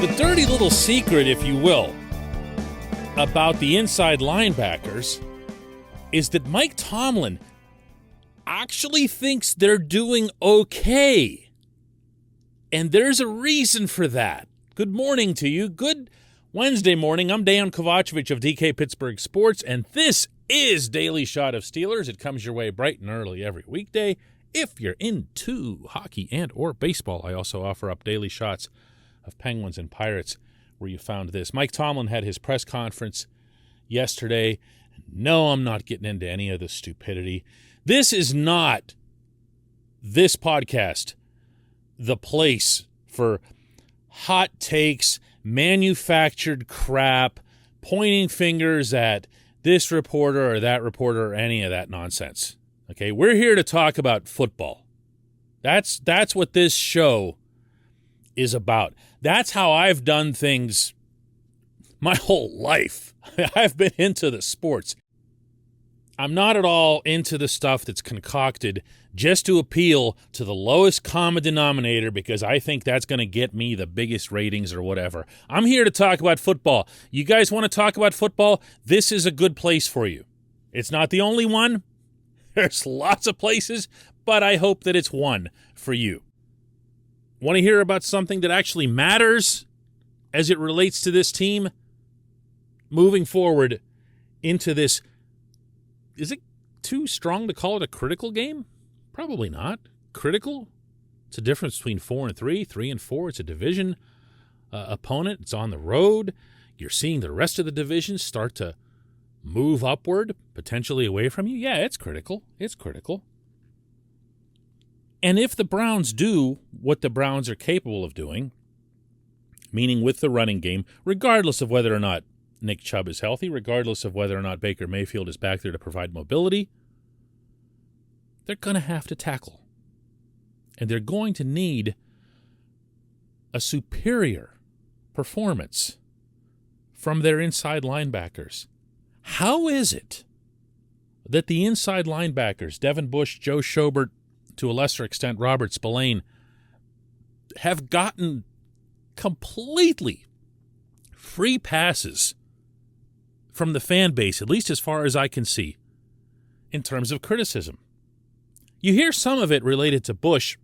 The dirty little secret, if you will, about the inside linebackers is that Mike Tomlin actually thinks they're doing okay. And there's a reason for that. Good morning to you. Good Wednesday morning. I'm Dejan Kovacevic of DK Pittsburgh Sports, and this is Daily Shot of Steelers. It comes your way bright and early every weekday. If you're into hockey and or baseball, I also offer up daily shots of Penguins and Pirates, where you found this. Mike Tomlin had his press conference yesterday. No, I'm not getting into any of the stupidity. This is not, this podcast, the place for hot takes, manufactured crap, pointing fingers at this reporter or that reporter or any of that nonsense. Okay, we're here to talk about football. That's what this show is about. That's how I've done things my whole life. I've been into the sports. I'm not at all into the stuff that's concocted just to appeal to the lowest common denominator because I think that's going to get me the biggest ratings or whatever. I'm here to talk about football. You guys want to talk about football? This is a good place for you. It's not the only one. There's lots of places, but I hope that it's one for you. Want to hear about something that actually matters as it relates to this team? Moving forward into this, is it too strong to call it a critical game? Probably not. Critical? It's a difference between 4 and 3, 3 and 4. It's a division opponent. It's on the road. You're seeing the rest of the division start to move upward, potentially away from you. Yeah, it's critical. It's critical. And if the Browns do what the Browns are capable of doing, meaning with the running game, regardless of whether or not Nick Chubb is healthy, regardless of whether or not Baker Mayfield is back there to provide mobility, they're going to have to tackle. And they're going to need a superior performance from their inside linebackers. How is it that the inside linebackers, Devin Bush, Joe Schobert, to a lesser extent Robert Spillane, have gotten completely free passes from the fan base, at least as far as I can see, in terms of criticism? You hear some of it related to Bush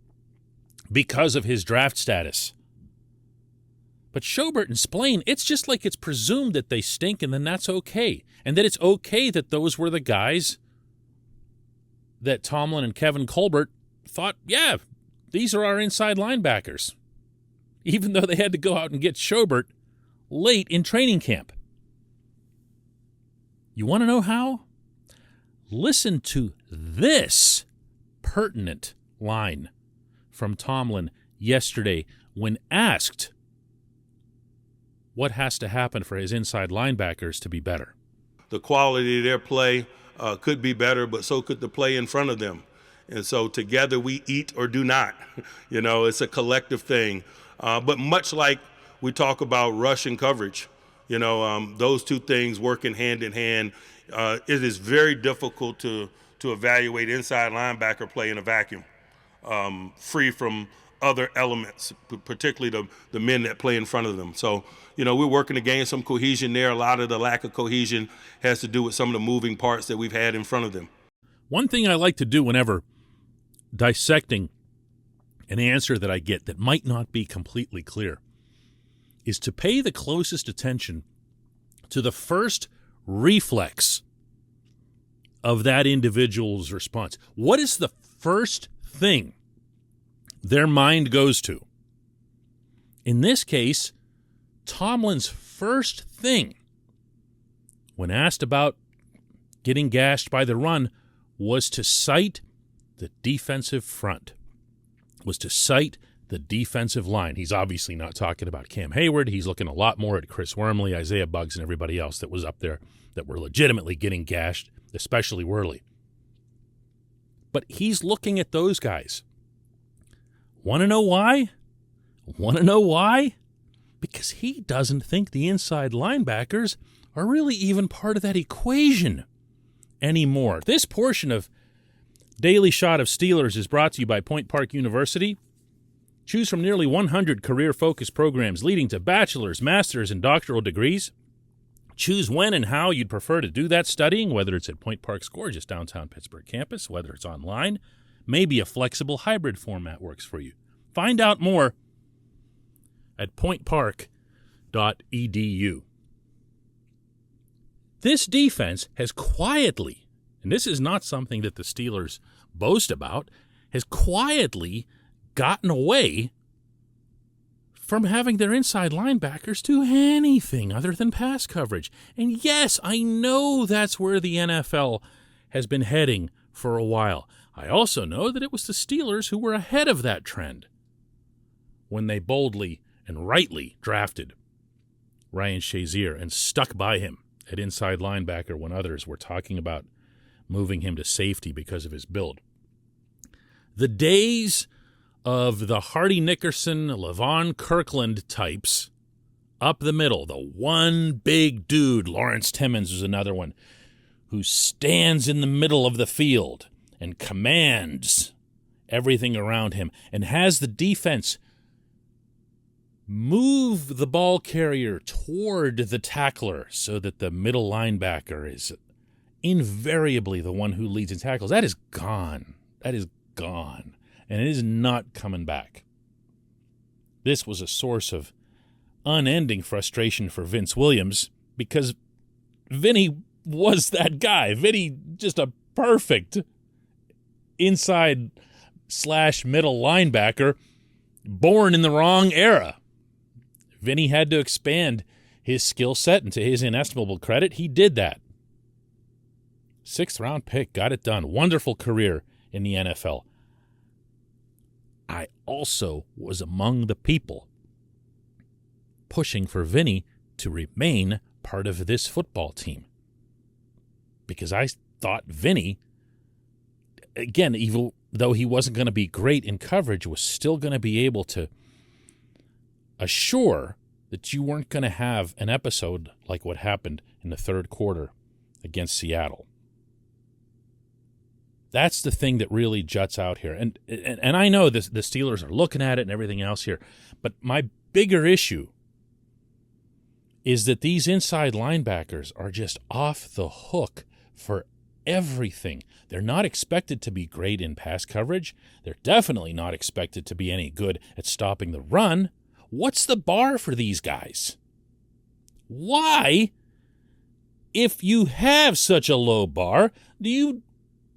because of his draft status. But Schobert and Spillane, it's just like it's presumed that they stink and then that's okay. And that it's okay that those were the guys that Tomlin and Kevin Colbert thought, yeah, these are our inside linebackers. Even though they had to go out and get Schobert late in training camp. You want to know how? Listen to this pertinent line from Tomlin yesterday when asked what has to happen for his inside linebackers to be better. The quality of their play could be better, but so could the play in front of them. And so together we eat or do not. You know, it's a collective thing. But much like we talk about rush and coverage, you know, those two things working hand in hand, it is very difficult to evaluate inside linebacker play in a vacuum, free from other elements, particularly the men that play in front of them. So, you know, we're working to gain some cohesion there. A lot of the lack of cohesion has to do with some of the moving parts that we've had in front of them. One thing I like to do whenever dissecting an answer that I get that might not be completely clear is to pay the closest attention to the first reflex of that individual's response. What is the first thing their mind goes to? In this case, Tomlin's first thing when asked about getting gashed by the run was to cite the defensive front, was to cite the defensive line. He's obviously not talking about Cam Hayward. He's looking a lot more at Chris Wormley, Isaiah Buggs, and everybody else that was up there that were legitimately getting gashed, especially Worley. But he's looking at those guys. Want to know why? Want to know why? Because he doesn't think the inside linebackers are really even part of that equation anymore. This portion of Daily Shot of Steelers is brought to you by Point Park University. Choose from nearly 100 career-focused programs leading to bachelor's, master's, and doctoral degrees. Choose when and how you'd prefer to do that studying, whether it's at Point Park's gorgeous downtown Pittsburgh campus, whether it's online. Maybe a flexible hybrid format works for you. Find out more at pointpark.edu. This defense has quietly, and this is not something that the Steelers boast about, has quietly gotten away from having their inside linebackers do anything other than pass coverage. And yes, I know that's where the NFL has been heading for a while. I also know that it was the Steelers who were ahead of that trend when they boldly and rightly drafted Ryan Shazier and stuck by him at inside linebacker when others were talking about moving him to safety because of his build. The days of the Hardy Nickerson, Levon Kirkland types up the middle, the one big dude, Lawrence Timmons was another one, who stands in the middle of the field and commands everything around him and has the defense move the ball carrier toward the tackler so that the middle linebacker is invariably the one who leads in tackles. That is gone. That is gone. And it is not coming back. This was a source of unending frustration for Vince Williams because Vinny was that guy. Vinny, just a perfect inside/middle linebacker, born in the wrong era. Vinny had to expand his skill set, and to his inestimable credit, he did that. 6th-round pick, got it done. Wonderful career in the NFL. I also was among the people pushing for Vinny to remain part of this football team because I thought Vinny, again, even though he wasn't going to be great in coverage, was still going to be able to assure that you weren't going to have an episode like what happened in the third quarter against Seattle. That's the thing that really juts out here. And I know the Steelers are looking at it and everything else here, but my bigger issue is that these inside linebackers are just off the hook for everything. They're not expected to be great in pass coverage. They're definitely not expected to be any good at stopping the run. What's the bar for these guys? Why, if you have such a low bar, do you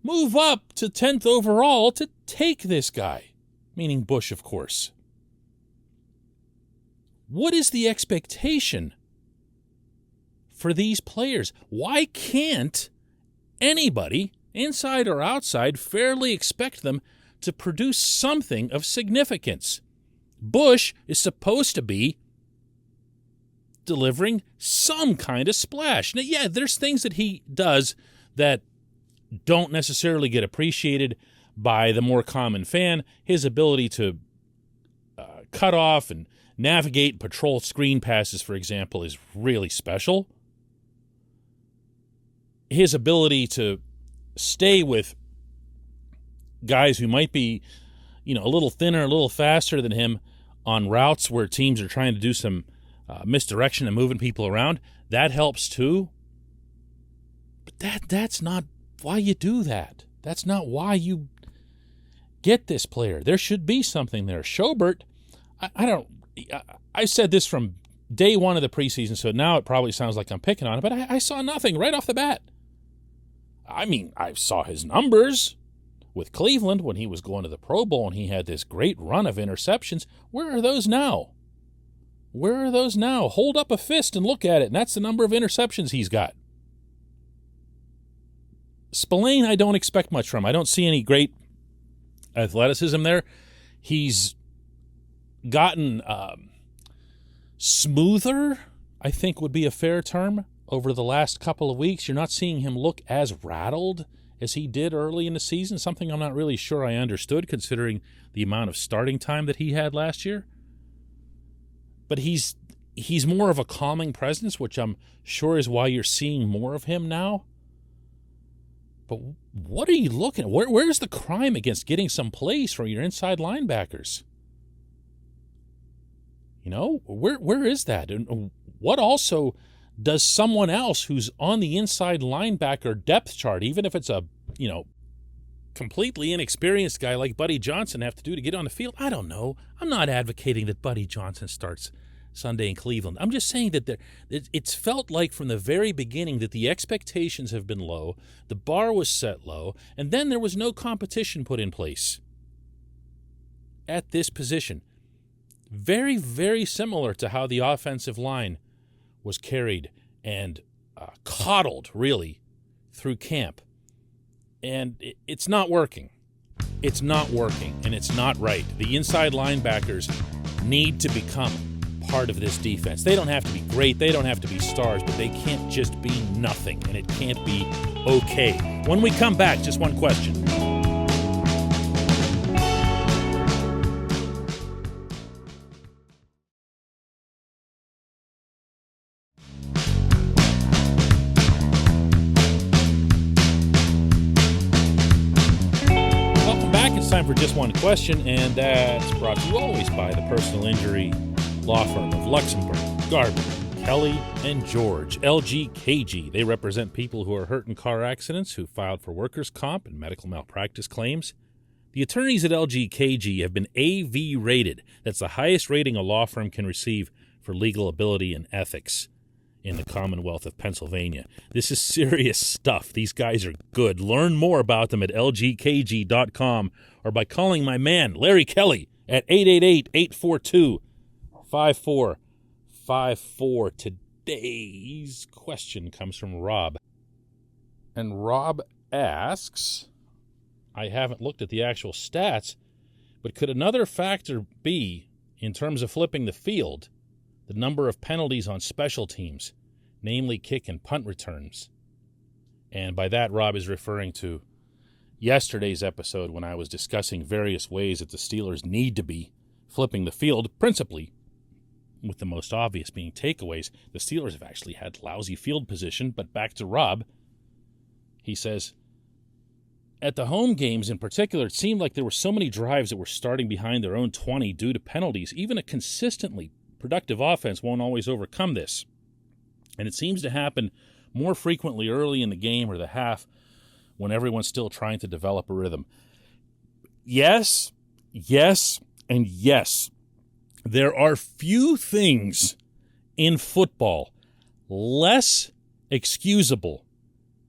move up to 10th overall to take this guy? Meaning Bush, of course. What is the expectation for these players? Why can't anybody, inside or outside, fairly expect them to produce something of significance? Bush is supposed to be delivering some kind of splash. Now, yeah, there's things that he does that don't necessarily get appreciated by the more common fan. His ability to cut off and navigate and patrol screen passes, for example, is really special. His ability to stay with guys who might be, a little thinner, a little faster than him on routes where teams are trying to do some misdirection and moving people around, that helps too. But that's not why you do that. That's not why you get this player. There should be something there. Schobert, I said this from day one of the preseason, so now it probably sounds like I'm picking on it, but I saw nothing right off the bat. I mean, I saw his numbers with Cleveland when he was going to the Pro Bowl and he had this great run of interceptions. Where are those now? Where are those now? Hold up a fist and look at it, and that's the number of interceptions he's got. Spillane, I don't expect much from. I don't see any great athleticism there. He's gotten smoother, I think would be a fair term, over the last couple of weeks. You're not seeing him look as rattled as he did early in the season, something I'm not really sure I understood considering the amount of starting time that he had last year. But he's more of a calming presence, which I'm sure is why you're seeing more of him now. But what are you looking at? Where's the crime against getting some plays from your inside linebackers? Where is that? And what also does someone else who's on the inside linebacker depth chart, even if it's a, completely inexperienced guy like Buddy Johnson, have to do to get on the field? I don't know. I'm not advocating that Buddy Johnson starts Sunday in Cleveland. I'm just saying that it's felt like from the very beginning that the expectations have been low, the bar was set low, and then there was no competition put in place at this position. Very, very similar to how the offensive line was carried and coddled, really, through camp. And it's not working. It's not working, and it's not right. The inside linebackers need to become part of this defense. They don't have to be great. They don't have to be stars, but they can't just be nothing, and it can't be okay. When we come back, just one question. Time for just one question, and that's brought to you always by the personal injury law firm of Luxembourg, Garber, Kelly, and George, LGKG. They represent people who are hurt in car accidents, who filed for workers' comp and medical malpractice claims. The attorneys at LGKG have been AV rated. That's the highest rating a law firm can receive for legal ability and ethics in the Commonwealth of Pennsylvania. This is serious stuff. These guys are good. Learn more about them at lgkg.com or by calling my man, Larry Kelly, at 888-842-5454. Today's question comes from Rob. And Rob asks, I haven't looked at the actual stats, but could another factor be, in terms of flipping the field, the number of penalties on special teams, namely kick and punt returns? And by that, Rob is referring to yesterday's episode when I was discussing various ways that the Steelers need to be flipping the field, principally with the most obvious being takeaways. The Steelers have actually had lousy field position, but back to Rob. He says, at the home games in particular, it seemed like there were so many drives that were starting behind their own 20 due to penalties. Even a consistently productive offense won't always overcome this. And it seems to happen more frequently early in the game or the half when everyone's still trying to develop a rhythm. Yes, and yes. There are few things in football less excusable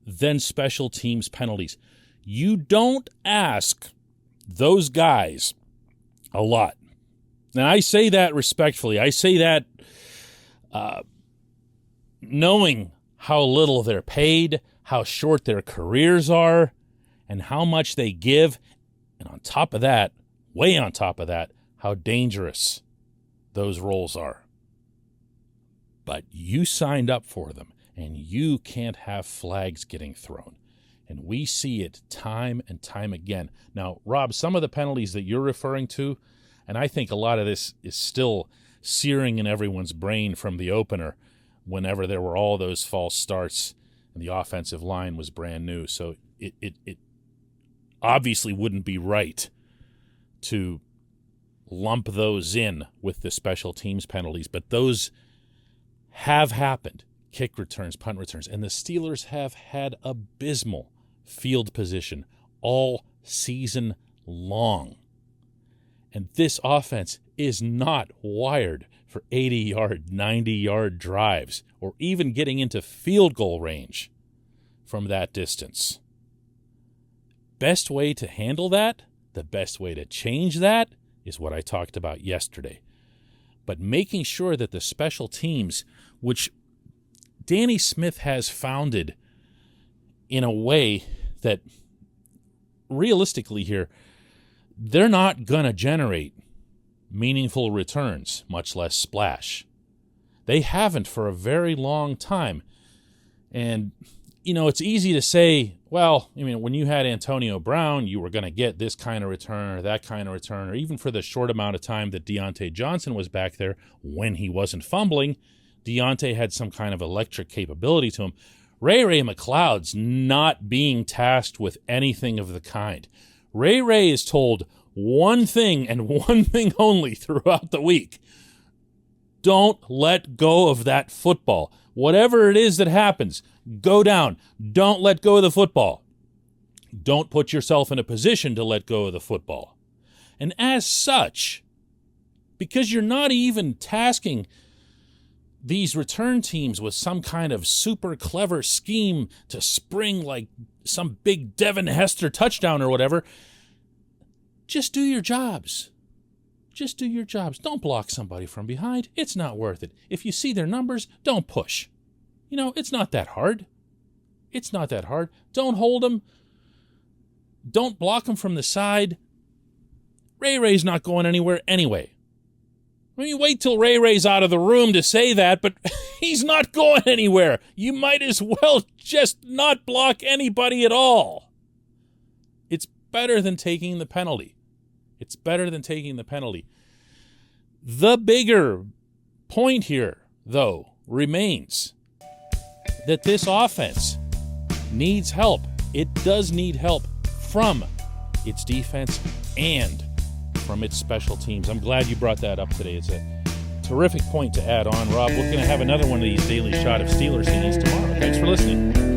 than special teams penalties. You don't ask those guys a lot. And I say that respectfully. I say that knowing how little they're paid, how short their careers are, and how much they give. And on top of that, way on top of that, how dangerous those roles are. But you signed up for them, and you can't have flags getting thrown. And we see it time and time again. Now, Rob, some of the penalties that you're referring to, and I think a lot of this is still searing in everyone's brain from the opener whenever there were all those false starts and the offensive line was brand new. So it obviously wouldn't be right to lump those in with the special teams penalties, but those have happened. Kick returns, punt returns, and the Steelers have had abysmal field position all season long. And this offense is not wired for 80-yard, 90-yard drives or even getting into field goal range from that distance. Best way to handle that, the best way to change that, is what I talked about yesterday. But making sure that the special teams, which Danny Smith has founded in a way that realistically here, they're not going to generate meaningful returns, much less splash. They haven't for a very long time. And, it's easy to say, well, when you had Antonio Brown, you were going to get this kind of return or that kind of return, or even for the short amount of time that Deontay Johnson was back there when he wasn't fumbling, Deontay had some kind of electric capability to him. Ray McLeod's not being tasked with anything of the kind. Ray is told one thing and one thing only throughout the week. Don't let go of that football. Whatever it is that happens, go down. Don't let go of the football. Don't put yourself in a position to let go of the football. And as such, because you're not even tasking these return teams with some kind of super clever scheme to spring like some big Devin Hester touchdown or whatever, just do your jobs. Just do your jobs. Don't block somebody from behind. It's not worth it. If you see their numbers, don't push. It's not that hard. It's not that hard. Don't hold them. Don't block them from the side. Ray's not going anywhere anyway. I mean, wait till Ray's out of the room to say that, but he's not going anywhere. You might as well just not block anybody at all. It's better than taking the penalty. It's better than taking the penalty. The bigger point here, though, remains that this offense needs help. It does need help from its defense and from its special teams. I'm glad you brought that up today. It's a terrific point to add on, Rob. We're going to have another one of these daily shot of Steelers CDs tomorrow. Thanks for listening.